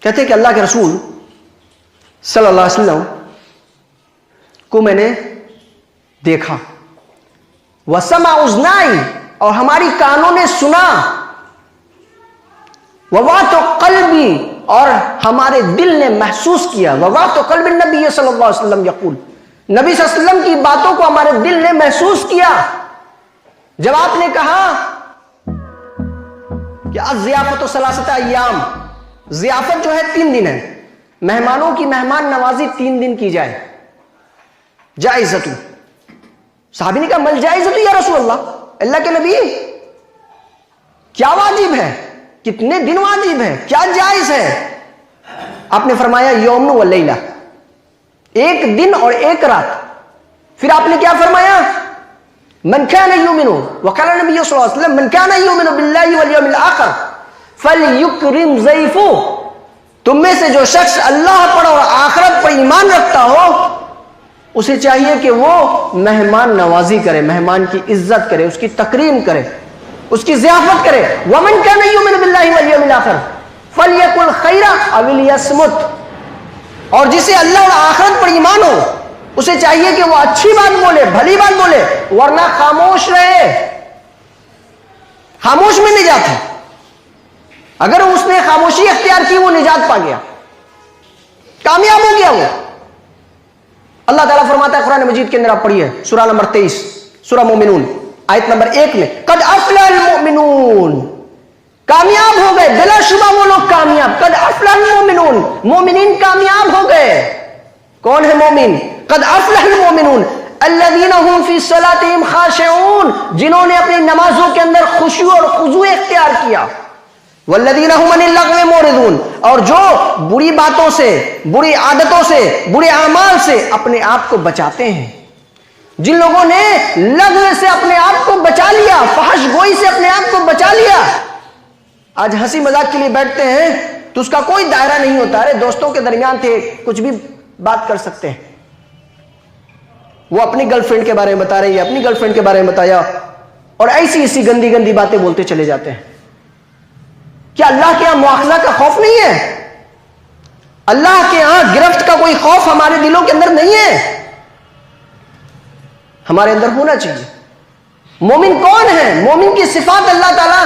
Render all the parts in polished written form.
کہتے ہیں کہ اللہ کے رسول صلی اللہ علیہ وسلم کو میں نے دیکھا، وَسَمَعُ اُذْنَائِ، اور ہماری کانوں نے سنا، وَوَاتُ قَلْبِي، اور ہمارے دل نے محسوس کیا، وَوَاتُ قَلْبِ النَّبِيِّ صلی اللہ علیہ وسلم یقول، نبی صلی اللہ علیہ وسلم کی باتوں کو ہمارے دل نے محسوس کیا۔ جب آپ نے کہا کہ الضیافۃ ثلاثۃ ایام، ضیافت جو ہے 3 دن ہے، مہمانوں کی مہمان نوازی 3 دن کی جائے، جائزت، صحابی نے کہا مل جائزت یا رسول اللہ کے نبی، کیا واجب ہے، کتنے دن واجب ہے، کیا جائز ہے؟ آپ نے فرمایا یوم و لیلہ، 1 دن اور 1 رات۔ پھر آپ نے کیا فرمایا؟ من كان يؤمن، وقال النبي صلی اللہ علیہ وسلم من كان يؤمن بالله واليوم الاخر فليكرم ضيفه، تم میں سے جو شخص اللہ پر اور آخرت پر ایمان رکھتا ہو اسے چاہیے کہ وہ مہمان نوازی کرے، مہمان کی عزت کرے، اس کی تکریم کرے، اس کی ضیافت کرے۔ ومن كان يؤمن بالله واليوم الاخر فليقل خيرا او ليصمت، اور جسے اللہ اور آخرت پر ایمان ہو اسے چاہیے کہ وہ اچھی بات بولے، بھلی بات بولے، ورنہ خاموش رہے۔ خاموش میں نجات ہے، اگر اس نے خاموشی اختیار کی وہ نجات پا گیا، کامیاب ہو گیا وہ۔ اللہ تعالیٰ فرماتا ہے قرآن مجید کے اندر، آپ پڑھیے سورہ نمبر 23، سورہ مومنون آیت نمبر 1 میں، قد افلح المؤمنون، کامیاب ہو گئے، بلا شبہ وہ لوگ کامیاب، قد افلح المؤمنون، مومنین کامیاب ہو گئے۔ کون ہے مومن؟ قد افلح المؤمنون الذین هم فی صلاتهم خاشعون، جنہوں نے اپنی نمازوں کے اندر خشوع اور خضوع اختیار کیا، والذین هم عن اللغو معرضون، اور جو بری باتوں سے، بری عادتوں سے، برے اعمال سے اپنے آپ کو بچاتے ہیں۔ جن لوگوں نے لغو سے اپنے آپ کو بچا لیا، فحش گوئی سے اپنے آپ کو بچا لیا، آج ہنسی مذاق کے لیے بیٹھتے ہیں تو اس کا کوئی دائرہ نہیں ہوتا، ارے دوستوں کے درمیان تھے کچھ بھی بات کر سکتے ہیں، وہ اپنی گرل فرینڈ کے بارے میں بتا رہی ہے، اپنی گرل فرینڈ کے بارے میں بتایا، اور ایسی گندی گندی باتیں بولتے چلے جاتے ہیں۔ کیا اللہ کے ہاں مواخذہ کا خوف نہیں ہے؟ اللہ کے ہاں گرفت کا کوئی خوف ہمارے دلوں کے اندر نہیں ہے؟ ہمارے اندر ہونا چاہیے۔ مومن کون ہے؟ مومن کی صفات اللہ تعالیٰ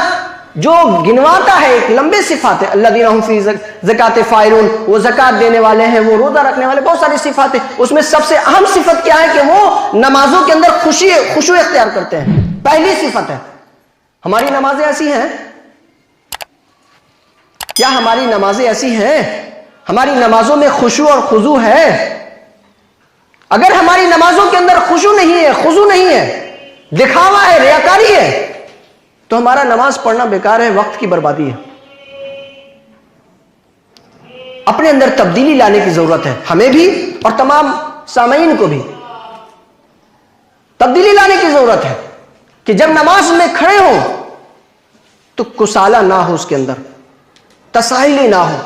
جو گنواتا ہے، ایک لمبے صفات ہے، الذین هم فی زکات فاعلون، وہ زکات دینے والے ہیں، وہ روزہ رکھنے والے، بہت ساری صفات ہیں۔ اس میں سب سے اہم صفت کیا ہے کہ وہ نمازوں کے اندر خشوع اختیار کرتے ہیں۔ پہلی صفت ہے۔ ہماری نمازیں ایسی ہیں؟ کیا ہماری نمازیں ایسی ہیں؟ ہماری نمازوں میں خشوع اور خضوع ہے؟ اگر ہماری نمازوں کے اندر خشوع نہیں ہے، خضوع نہیں ہے، دکھاوا ہے، ریاکاری ہے، تو ہمارا نماز پڑھنا بیکار ہے، وقت کی بربادی ہے۔ اپنے اندر تبدیلی لانے کی ضرورت ہے، ہمیں بھی اور تمام سامعین کو بھی تبدیلی لانے کی ضرورت ہے کہ جب نماز میں کھڑے ہوں تو کسالہ نہ ہو، اس کے اندر تساہلی نہ ہو۔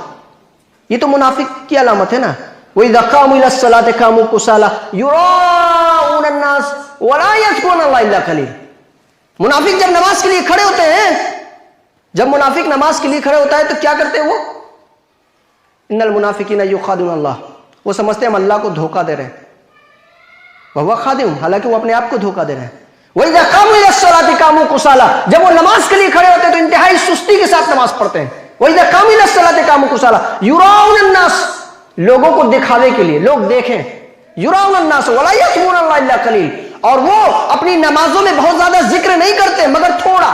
یہ تو منافق کی علامت ہے نا، وَإِذَا قَامُوا إِلَى الصَّلَاةِ قَامُوا كُسَالَىٰ يُرَاءُونَ النَّاسَ وَلَا يَذْكُرُونَ اللَّهَ إِلَّا قَلِيلًا۔ منافق جب نماز کے لیے کھڑے ہوتے ہیں، جب منافق نماز کے لیے کھڑے ہوتا ہے تو کیا کرتے ہیں وہ؟ ان المنافقین یخادعون اللہ، وہ سمجھتے ہیں ہم اللہ کو دھوکہ دے رہے ہیں، وہو خادعهم، حالانکہ وہ اپنے آپ کو دھوکہ دے رہے ہیں۔ وَإِذَا قَامُوا إِلَى الصَّلَاةِ قَامُوا كُسَالَىٰ، جب وہ نماز کے لیے کھڑے ہوتے ہیں تو انتہائی سستی کے ساتھ نماز پڑھتے ہیں۔ وَإِذَا قَامُوا إِلَى الصَّلَاةِ قَامُوا كُسَالَىٰ يُرَاءُونَ النَّاسَ، لوگوں کو دکھاوے کے لیے، لوگ دیکھیں، يُرَاءُونَ النَّاسَ وَلَا يَذْكُرُونَ اللَّهَ إِلَّا قَلِيلًا، اور وہ اپنی نمازوں میں بہت زیادہ ذکر نہیں کرتے مگر تھوڑا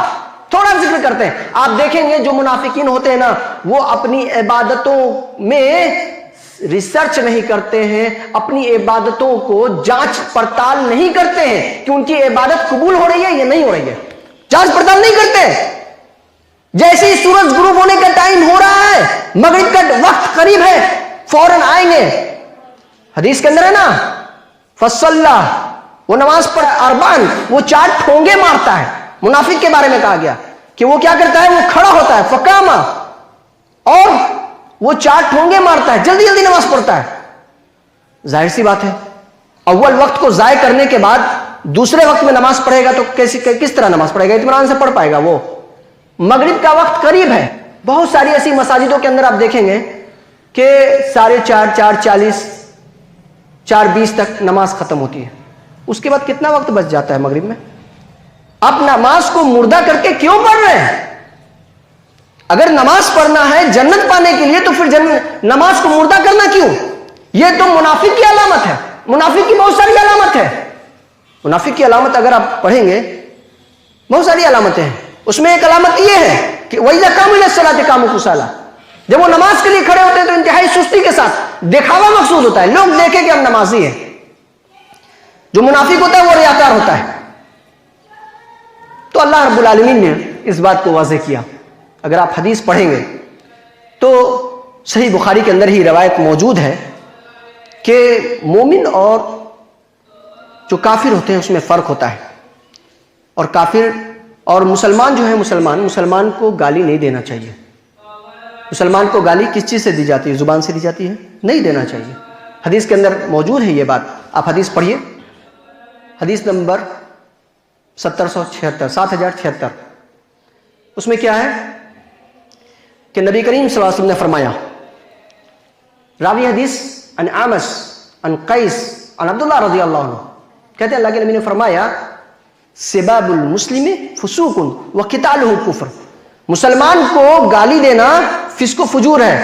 ذکر کرتے ہیں۔ آپ دیکھیں گے جو منافقین ہوتے ہیں نا، وہ اپنی عبادتوں میں ریسرچ نہیں کرتے ہیں، اپنی عبادتوں کو جانچ پڑتال نہیں کرتے ہیں کہ ان کی عبادت قبول ہو رہی ہے یا نہیں ہو رہی ہے، جانچ پڑتال نہیں کرتے۔ جیسے ہی سورج غروب ہونے کا ٹائم ہو رہا ہے، مغرب کا وقت قریب ہے، فوراً آئیں گے۔ حدیث کے اندر ہے نا، فصلہ، وہ نماز پڑھ اربعن، وہ 4 ٹھونگے مارتا ہے۔ منافق کے بارے میں کہا گیا کہ وہ کیا کرتا ہے، وہ کھڑا ہوتا ہے، فقامہ، اور وہ 4 ٹھونگے مارتا ہے، جلدی جلدی نماز پڑھتا ہے۔ ظاہر سی بات ہے، اول وقت کو ضائع کرنے کے بعد دوسرے وقت میں نماز پڑھے گا تو کس طرح نماز پڑھے گا؟ اطمینان سے پڑھ پائے گا وہ؟ مغرب کا وقت قریب ہے، بہت ساری ایسی مساجدوں کے اندر آپ دیکھیں گے کہ 4:30 4:40 4:20 تک نماز ختم ہوتی ہے. اس کے بعد کتنا وقت بچ جاتا ہے مغرب میں؟ آپ نماز کو مردہ کر کے کیوں پڑھ رہے ہیں؟ اگر نماز پڑھنا ہے جنت پانے کے لیے تو پھر نماز کو مردہ کرنا کیوں؟ یہ تو منافق کی علامت ہے. منافق کی بہت ساری علامت ہے. منافق کی علامت اگر آپ پڑھیں گے بہت ساری علامتیں ہیں. اس میں ایک علامت یہ ہے کہ وَإِذَا قَامُوا إِلَى الصَّلَاةِ قَامُوا كُسَالَىٰ. جب وہ نماز کے لیے کھڑے ہوتے ہیں تو انتہائی سستی کے ساتھ دکھاوا مقصود ہوتا ہے، لوگ دیکھیں کہ ہم نمازی ہیں. جو منافق ہوتا ہے وہ ریاکار ہوتا ہے. تو اللہ رب العالمین نے اس بات کو واضح کیا. اگر آپ حدیث پڑھیں گے تو صحیح بخاری کے اندر ہی روایت موجود ہے کہ مومن اور جو کافر ہوتے ہیں اس میں فرق ہوتا ہے. اور کافر اور مسلمان جو ہے مسلمان کو گالی نہیں دینا چاہیے. مسلمان کو گالی کس چیز سے دی جاتی ہے؟ زبان سے دی جاتی ہے؟ نہیں دینا چاہیے. حدیث کے اندر موجود ہے یہ بات. آپ حدیث پڑھیے، حدیث نمبر 7076. اس میں کیا ہے کہ نبی کریم صلی اللہ علیہ وسلم نے فرمایا، راوی حدیث عن عامش عن قیس عن عبداللہ رضی اللہ عنہ کہتے ہیں اللہ کے نبی نے فرمایا سباب المسلم فسوق وقتالہ کفر. مسلمان کو گالی دینا فسق و فجور ہے.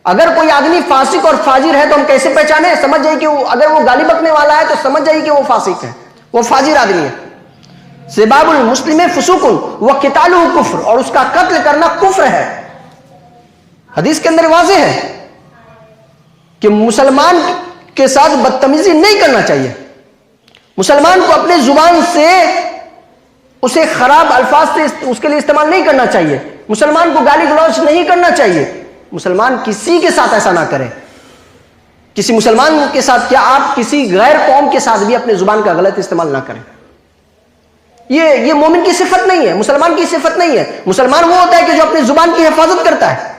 اگر کوئی آدمی فاسق اور فاجر ہے تو ہم کیسے پہچانے؟ سمجھ جائیے کہ اگر وہ گالی بکنے والا ہے تو سمجھ جائیے کہ وہ فاسق ہے، وہ فاجر آدمی ہے. سباب المسلم فسوق وقتالہ کفر، اور اس کا قتل کرنا کفر ہے. حدیث کے اندر واضح ہے کہ مسلمان کے ساتھ بدتمیزی نہیں کرنا چاہیے. مسلمان کو اپنے زبان سے اسے خراب الفاظ سے اس کے لیے استعمال نہیں کرنا چاہیے. مسلمان کو گالی گلوچ نہیں کرنا چاہیے. مسلمان کسی کے ساتھ ایسا نہ کرے. کسی مسلمان کے ساتھ کیا آپ کسی غیر قوم کے ساتھ بھی اپنے زبان کا غلط استعمال نہ کریں. یہ مومن کی صفت نہیں ہے، مسلمان کی صفت نہیں ہے. مسلمان وہ ہوتا ہے کہ جو اپنی زبان کی حفاظت کرتا ہے.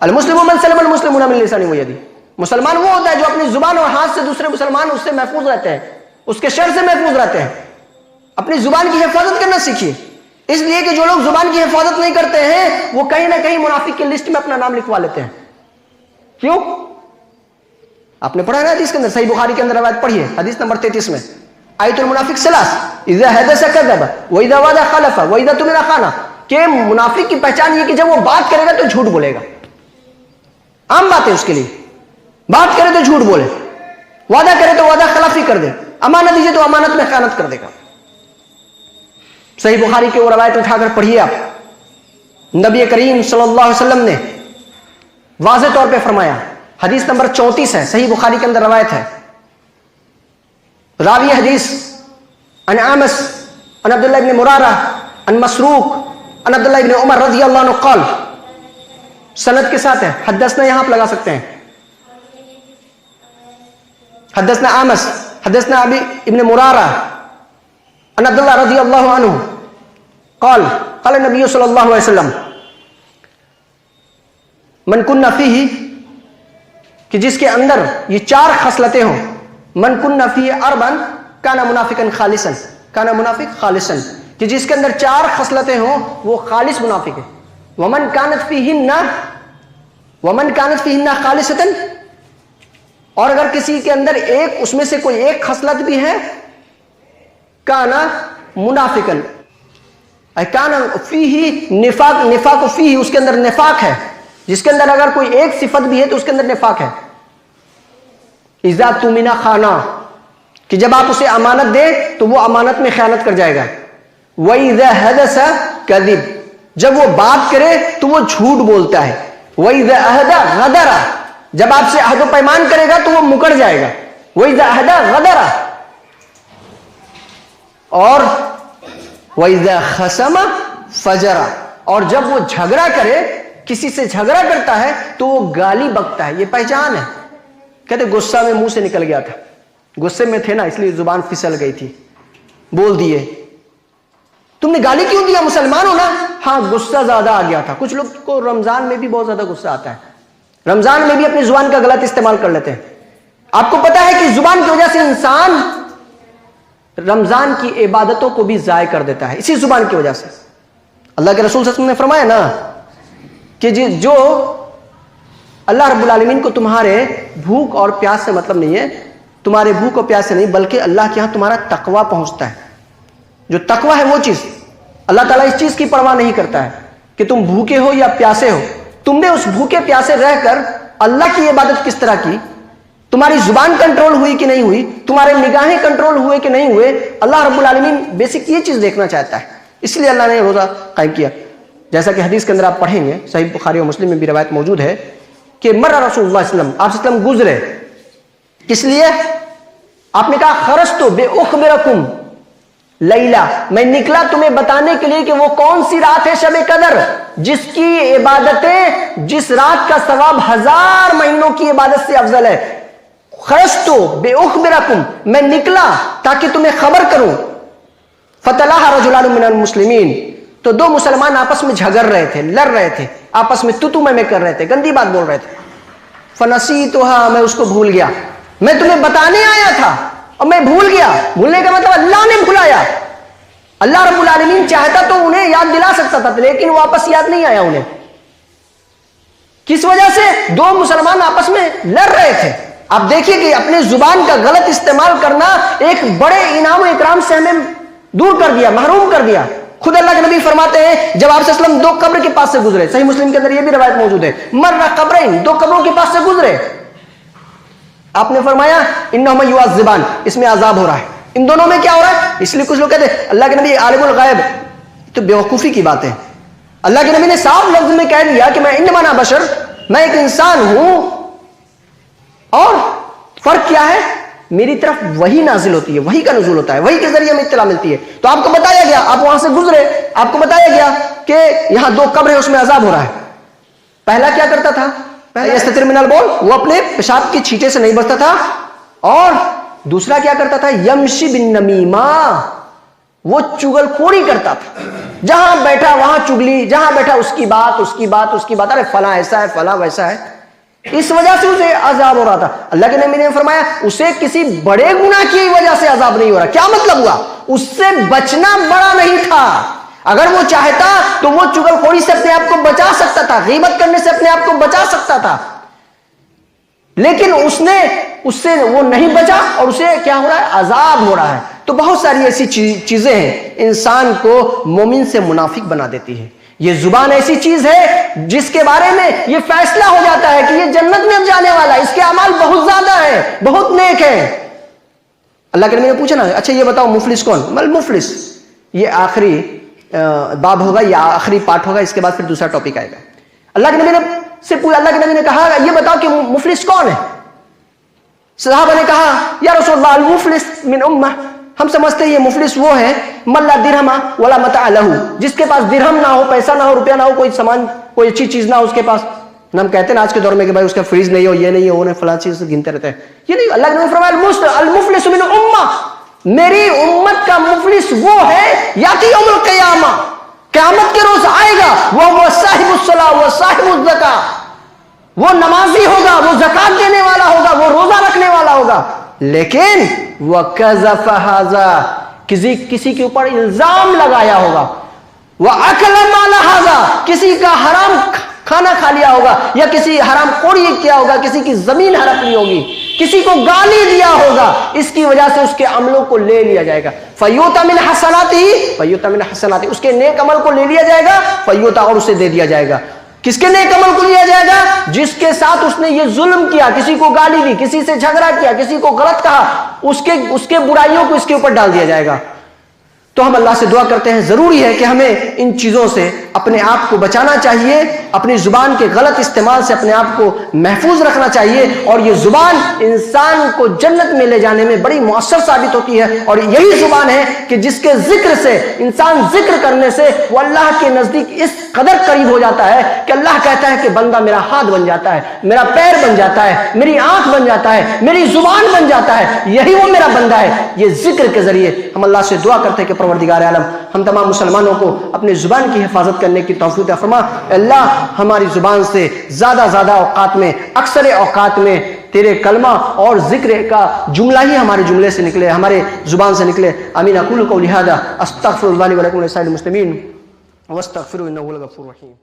المسلم من سلم المسلمون من لسانه ويده. مسلمان وہ ہوتا ہے جو اپنی زبان اور ہاتھ سے دوسرے مسلمان اس سے محفوظ رہتے ہیں، اس کے شر سے محفوظ رہتے ہیں. اپنی زبان کی حفاظت کرنا سیکھیے. اس لیے کہ جو لوگ زبان کی حفاظت نہیں کرتے ہیں وہ کہیں نہ کہیں منافق کی لسٹ میں اپنا نام لکھوا لیتے ہیں. کیوں؟ آپ نے پڑھا ہے حدیث کے اندر، صحیح بخاری کے اندر روایت پڑھیے، حدیث نمبر 33 میں آیت المنافق ثلاث اذا حدث کذب واذا وعد خلف واذا اؤتمن خان. کہ منافق کی پہچان یہ کہ جب وہ بات کرے گا تو جھوٹ بولے گا. عام بات ہے اس کے لیے، بات کرے تو جھوٹ بولے، وعدہ کرے تو وعدہ خلافی کر دے، امانت دیجیے تو امانت میں خیانت کر دے گا. صحیح بخاری کے وہ روایت اٹھا کر پڑھیے آپ. نبی کریم صلی اللہ علیہ وسلم نے واضح طور پہ فرمایا، حدیث نمبر 34 ہے، صحیح بخاری کے اندر روایت ہے. راوی حدیث عن عامش عن عبداللہ ابن مرارہ عن مسروق عن عبداللہ ابن عمر رضی اللہ عنہ قال. سند کے ساتھ ہے، حدثنا یہاں آپ لگا سکتے ہیں. حدثنا عامش حدثنا ابی ابن مرارہ عن عبداللہ رضی اللہ عنہ قال قال النبی صلی اللہ علیہ وسلم من کن فیہ، کہ جس کے اندر یہ 4 خصلتیں ہوں، من کن فیہ اربعا کان منافقا خالصا، کان منافق خالصا، کہ جس کے اندر 4 خصلتیں ہوں وہ خالص منافق ہے. ومن کانت فیہن خالصتا، اور اگر کسی کے اندر اس میں سے کوئی ایک خصلت بھی ہے، کانا منافقن، کانا فیہ نفاق فیہ، اس کے اندر نفاق ہے. جس کے اندر اگر کوئی ایک صفت بھی ہے تو اس کے اندر نفاق ہے. اذا تمنا خانا، کہ جب آپ اسے امانت دیں تو وہ امانت میں خیانت کر جائے گا. وَإِذَا حَدَثَ كَذِبَ، جب وہ بات کرے تو وہ جھوٹ بولتا ہے. وَإِذَا أَهْدَ غَدَرَ، جب آپ سے عہد و پیمان کرے گا تو وہ مکر جائے گا. وَإِذَا أَهْدَ غَدَرَ، اور وَإِذَا خَصَمَ فَجَرَ، اور جب وہ جھگڑا کرے، کسی سے جھگڑا کرتا ہے تو وہ گالی بکتا ہے. یہ پہچان ہے. کہتے غصہ میں منہ سے نکل گیا تھا، غصے میں تھے نا اس لیے زبان پھسل گئی تھی، بول دیے. تم نے گالی کیوں دیا؟ مسلمان ہو نا. ہاں غصہ زیادہ آ گیا تھا. کچھ لوگ کو رمضان میں بھی بہت زیادہ غصہ آتا ہے، رمضان میں بھی اپنی زبان کا غلط استعمال کر لیتے ہیں. آپ کو پتا ہے کہ زبان کی وجہ سے انسان رمضان کی عبادتوں کو بھی ضائع کر دیتا ہے، اسی زبان کی وجہ سے. اللہ کے رسول صلی اللہ علیہ وسلم نے فرمایا نا کہ جو اللہ رب العالمین کو تمہارے بھوک اور پیاس سے مطلب نہیں ہے، تمہارے بھوک اور پیاس سے نہیں، بلکہ اللہ کے ہاں تمہارا تقویٰ پہنچتا ہے. جو تقویٰ ہے وہ چیز، اللہ تعالیٰ اس چیز کی پرواہ نہیں کرتا ہے کہ تم بھوکے ہو یا پیاسے ہو. تم نے اس بھوکے پیاسے رہ کر اللہ کی عبادت کس طرح کی، تمہاری زبان کنٹرول ہوئی کہ نہیں ہوئی، تمہارے نگاہیں کنٹرول ہوئے کہ نہیں ہوئے. اللہ رب العالمین بیسک یہ چیز دیکھنا چاہتا ہے، اس لیے اللہ نے روزہ قائم کیا. جیسا کہ حدیث کے اندر آپ پڑھیں گے، صحیح بخاری اور مسلم میں بھی روایت موجود ہے کہ مر رسول اللہ صلی اللہ علیہ وسلم، آپ صلی اللہ علیہ وسلم گزرے. کس لیے؟ آپ نے کہا خرجت باخبرکم لیلہ، میں نکلا تمہیں بتانے کے لیے کہ وہ کون سی رات ہے شب قدر، جس کی عبادتیں، جس رات کا ثواب 1000 مہینوں کی عبادت سے افضل ہے. خرجت باخبرکم، میں نکلا تاکہ تمہیں خبر کروں. فتلاح رجلان من المسلمین، تو دو مسلمان آپس میں جھگڑ رہے تھے، لڑ رہے تھے، آپس میں تو میں کر رہے تھے، گندی بات بول رہے تھے. فنسیتھا، میں اس کو بھول گیا. میں تمہیں بتانے آیا تھا اور میں بھول گیا. بھولنے کا مطلب اللہ نے بھلایا. اللہ رب العالمین چاہتا تو انہیں یاد دلا سکتا تھا، لیکن واپس یاد نہیں آیا انہیں. کس وجہ سے؟ دو مسلمان آپس میں لڑ رہے تھے. آپ دیکھیے کہ اپنے زبان کا غلط استعمال کرنا ایک بڑے انعام و اکرام سے ہمیں دور کر دیا، محروم کر دیا. خود اللہ کے نبی فرماتے ہیں جب آپ صلی اللہ علیہ وسلم دو قبر کے پاس سے گزرے، صحیح مسلم کے اندر یہ بھی روایت موجود ہے، مر قبرین، دو قبروں کے پاس سے گزرے. آپ نے فرمایا انہما یعذبان، اس میں عذاب ہو رہا ہے. ان دونوں میں کیا ہو رہا ہے؟ اس لیے کچھ لوگ کہتے ہیں اللہ کے نبی عالم الغیب، تو بیوقوفی کی بات ہے. اللہ کے نبی نے صاف لفظ میں کہہ دیا کہ میں انما انا بشر، میں ایک انسان ہوں، اور فرق کیا ہے؟ میری طرف وحی نازل ہوتی ہے، وحی کا نزول ہوتا ہے، وحی کے ذریعے ہمیں اطلاع ملتی ہے. تو آپ کو بتایا گیا، آپ وہاں سے گزرے، آپ کو بتایا گیا کہ یہاں دو قبر ہے، اس میں عذاب ہو رہا ہے. پہلا کیا کرتا تھا؟ یستتر من البول، وہ اپنے پیشاب کی چھینٹے سے نہیں بچتا تھا. اور دوسرا کیا کرتا تھا؟ یمشی بالنمیمہ، وہ چگل خوری کرتا تھا. جہاں بیٹھا وہاں چگلی، جہاں بیٹھا اس کی بات، اس کی بات، اس کی بات، ارے فلاں ایسا ہے، فلاں ویسا ہے. اس وجہ سے اسے عذاب ہو رہا تھا. اللہ کے نبی نے فرمایا اسے کسی بڑے گناہ کی وجہ سے عذاب نہیں ہو رہا. کیا مطلب ہوا؟ اس سے بچنا بڑا نہیں تھا. اگر وہ چاہتا تو وہ چغل خوری سے اپنے آپ کو بچا سکتا تھا، غیبت کرنے سے اپنے آپ کو بچا سکتا تھا، لیکن اس سے وہ نہیں بچا اور اسے کیا ہو رہا ہے؟ عذاب ہو رہا ہے. تو بہت ساری ایسی چیزیں ہیں انسان کو مومن سے منافق بنا دیتی ہے. یہ زبان ایسی چیز ہے جس کے بارے میں یہ فیصلہ ہو جاتا ہے کہ یہ جنت میں جانے والا ہے، اس کے اعمال بہت زیادہ ہیں، بہت نیک ہیں. اللہ کے نبی نے پوچھا نا، اچھا یہ بتاؤ مفلس کون؟ مل مفلس، یہ آخری باب ہوگا یا آخری پارٹ ہوگا، اس کے بعد پھر دوسرا ٹاپک آئے گا. اللہ کے نبی نے سے پوچھا، اللہ کے نبی نے کہا یہ بتاؤ کہ مفلس کون ہے؟ صحابہ نے کہا یا رسول اللہ المفلس من امہ، ہم سمجھتے ہیں یہ مفلس وہ ہے من لا درہم ولا متاع لہ، جس کے پاس درہم نہ ہو، پیسہ نہ ہو، روپیہ نہ ہو، کوئی سامان، کوئی اچھی چیز نہ ہو اس کے پاس. ہم کہتے ہیں نا آج کے دور میں کہ بھائی اس کا فریج نہیں ہو، یہ نہیں ہو، فلاں چیز گنتے رہتے ہیں. یہ نہیں، اللہ نے فرمایا المفلس من امہ، میری امت کا مفلس وہ ہے یاتی یوم القیامہ، قیامت کے روز آئے گا، وہ صاحب الصلاۃ، وہ صاحب الزکاۃ، وہ نمازی ہوگا، وہ زکات دینے والا ہوگا، وہ روزہ رکھنے والا ہوگا، لیکن وَقَذَفَ هَذَا، کسی کے اوپر الزام لگایا ہوگا، وَأَكَلَ مَالَ هَذَا، کسی کا حرام کھانا کھا لیا ہوگا، یا کسی حرام خوری کیا ہوگا، کسی کی زمین ہڑپ لی ہوگی، کسی کو گالی دیا ہوگا، اس کی وجہ سے اس کے عملوں کو لے لیا جائے گا. فَيُؤْتَى مِنْ حَسَنَاتِهِ، فَيُؤْتَى مِنْ حَسَنَاتِهِ، اس کے نیک عمل کو لے لیا جائے گا، فَيُؤْتَى، اور اسے دے دیا جائے گا. کس کے نیک عمل کو لیا جائے گا؟ جس کے ساتھ اس نے یہ ظلم کیا، کسی کو گالی دی، کسی سے جھگڑا کیا، کسی کو غلط کہا، اس کے برائیوں کو اس کے اوپر ڈال دیا جائے گا. تو ہم اللہ سے دعا کرتے ہیں، ضروری ہے کہ ہمیں ان چیزوں سے اپنے آپ کو بچانا چاہیے، اپنی زبان کے غلط استعمال سے اپنے آپ کو محفوظ رکھنا چاہیے. اور یہ زبان انسان کو جنت میں لے جانے میں بڑی مؤثر ثابت ہوتی ہے. اور یہی زبان ہے کہ جس کے ذکر سے، انسان ذکر کرنے سے وہ اللہ کے نزدیک اس قدر قریب ہو جاتا ہے کہ اللہ کہتا ہے کہ بندہ میرا ہاتھ بن جاتا ہے، میرا پیر بن جاتا ہے، میری آنکھ بن جاتا ہے، میری زبان بن جاتا ہے، یہی وہ میرا بندہ ہے. یہ ذکر کے ذریعے ہم اللہ سے دعا کرتے ہیں کہ پروردگار عالم ہم تمام مسلمانوں کو اپنی زبان کی حفاظت کرنے کی توفیق عطا فرما. اللہ ہماری زبان سے زیادہ اوقات میں، اکثر اوقات میں تیرے کلمہ اور ذکر کا جملہ ہی ہمارے جملے سے نکلے، ہمارے زبان سے نکلے. آمین. اقول قولی ھذا استغفر اللہ لی ولکم ولسائر المسلمین واستغفروہ انہ هو الغفور الرحیم.